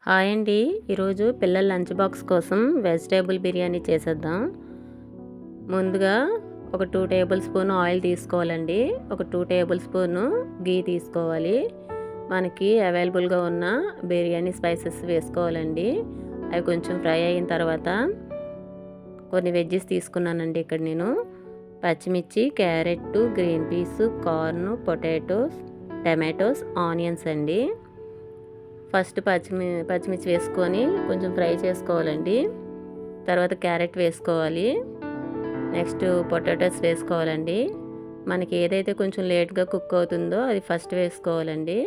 Hi అండి. ఈరోజు పిల్లల లంచ్ బాక్స్ కోసం వెజిటేబుల్ బిర్యానీ చేసేద్దాం. ముందుగా ఒక 2 టేబుల్ స్పూన్ ఆయిల్ తీసుకోవాలండి. ఒక 2 టేబుల్ స్పూన్ గీ తీసుకోవాలి. మనకి అవైలబుల్గా ఉన్న బిర్యానీ స్పైసెస్ వేసుకోవాలండి. అవి కొంచెం ఫ్రై అయిన తర్వాత కొన్ని వెజ్జెస్ తీసుకున్నానండి. ఇక్కడ నేను పచ్చిమిర్చి, carrot, green peas, corn, potatoes, tomatoes, onions అండి. ఫస్ట్ పచ్చిమిర్చి వేసుకొని కొంచెం ఫ్రై చేసుకోవాలండి. తర్వాత క్యారెట్ వేసుకోవాలి. నెక్స్ట్ పొటాటోస్ వేసుకోవాలండి. మనకి ఏదైతే కొంచెం లేట్గా కుక్ అవుతుందో అది ఫస్ట్ వేసుకోవాలండి.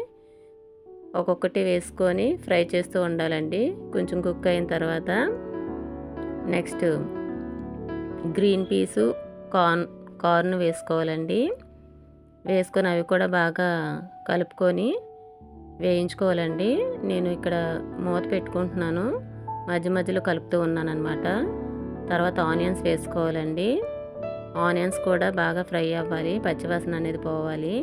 ఒక్కొక్కటి వేసుకొని ఫ్రై చేస్తూ ఉండాలండి. కొంచెం కుక్ అయిన తర్వాత నెక్స్ట్ గ్రీన్ పీసు, కార్న్ వేసుకోవాలండి. వేసుకొని అవి కూడా బాగా కలుపుకొని వేయించుకోవాలండి. నేను ఇక్కడ మూత పెట్టుకుంటున్నాను, మధ్య మధ్యలో కలుపుతూ ఉన్నాను అనమాట. తర్వాత ఆనియన్స్ వేసుకోవాలండి. ఆనియన్స్ కూడా బాగా ఫ్రై అవ్వాలి, పచ్చివాసన అనేది పోవాలి.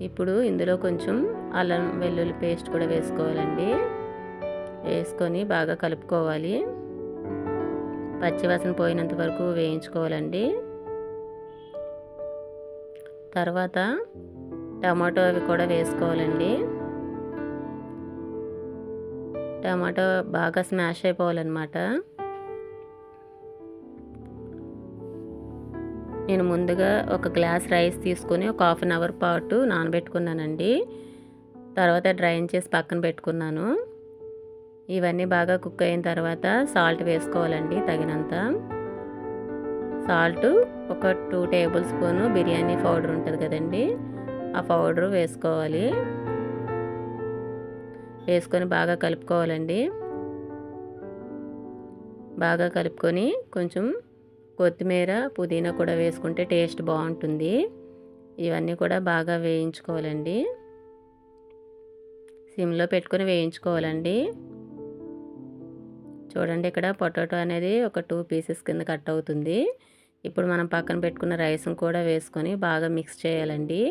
ఇప్పుడు ఇందులో కొంచెం అల్లం వెల్లుల్లి పేస్ట్ కూడా వేసుకోవాలండి. వేసుకొని బాగా కలుపుకోవాలి. పచ్చివాసన పోయినంత వరకు వేయించుకోవాలండి. తర్వాత టమాటో అవి కూడా వేసుకోవాలండి. టమాటో బాగా స్మాష్ అయిపోవాలన్నమాట. నేను ముందుగా ఒక గ్లాస్ రైస్ తీసుకొని ఒక 1/2 అవర్ పాటు నానబెట్టుకున్నానండి. తర్వాత డ్రైన్ చేసి పక్కన పెట్టుకున్నాను. ఇవన్నీ బాగా కుక్ అయిన తర్వాత సాల్ట్ వేసుకోవాలండి తగినంత. సాల్ట్ ఒక 2 టేబుల్ స్పూన్ బిర్యానీ పౌడర్ ఉంటుంది కదండి, ఆ పౌడరు వేసుకోవాలి. వేసుకొని బాగా కలుపుకోవాలండి. బాగా కలుపుకొని కొంచెం కొత్తిమీర, పుదీనా కూడా వేసుకుంటే టేస్ట్ బాగుంటుంది. ఇవన్నీ కూడా బాగా వేయించుకోవాలండి. సిమ్లో పెట్టుకొని వేయించుకోవాలండి. చూడండి, ఇక్కడ పొటాటో అనేది ఒక 2 పీసెస్ కింద కట్ అవుతుంది. ఇప్పుడు మనం పక్కన పెట్టుకున్న రైస్ని కూడా వేసుకొని బాగా మిక్స్ చేయాలండి.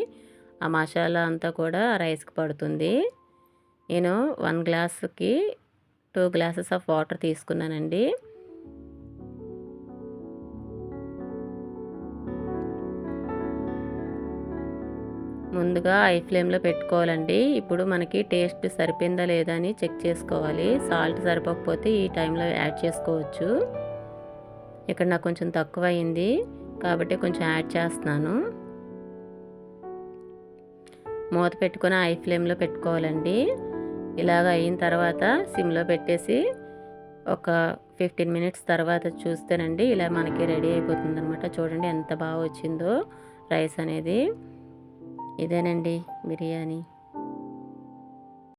ఆ మసాలా అంతా కూడా రైస్కి పడుతుంది. నేను 1 గ్లాస్కి 2 గ్లాసెస్ ఆఫ్ వాటర్ తీసుకున్నానండి. ముందుగా హై ఫ్లేమ్లో పెట్టుకోవాలండి. ఇప్పుడు మనకి టేస్ట్ సరిపోయిందా లేదా అని చెక్ చేసుకోవాలి. సాల్ట్ సరిపోకపోతే ఈ టైంలో యాడ్ చేసుకోవచ్చు. ఇక్కడ నాకు కొంచెం తక్కువ అయింది కాబట్టి కొంచెం యాడ్ చేస్తున్నాను. మూత పెట్టుకొని హై ఫ్లేమ్లో పెట్టుకోవాలండి. ఇలాగ అయిన తర్వాత సిమ్లో పెట్టేసి ఒక 15 మినిట్స్ తర్వాత చూస్తేనండి ఇలా మనకి రెడీ అయిపోతుంది అనమాట. చూడండి ఎంత బాగా వచ్చిందో రైస్ అనేది. ఇదేనండి బిర్యానీ.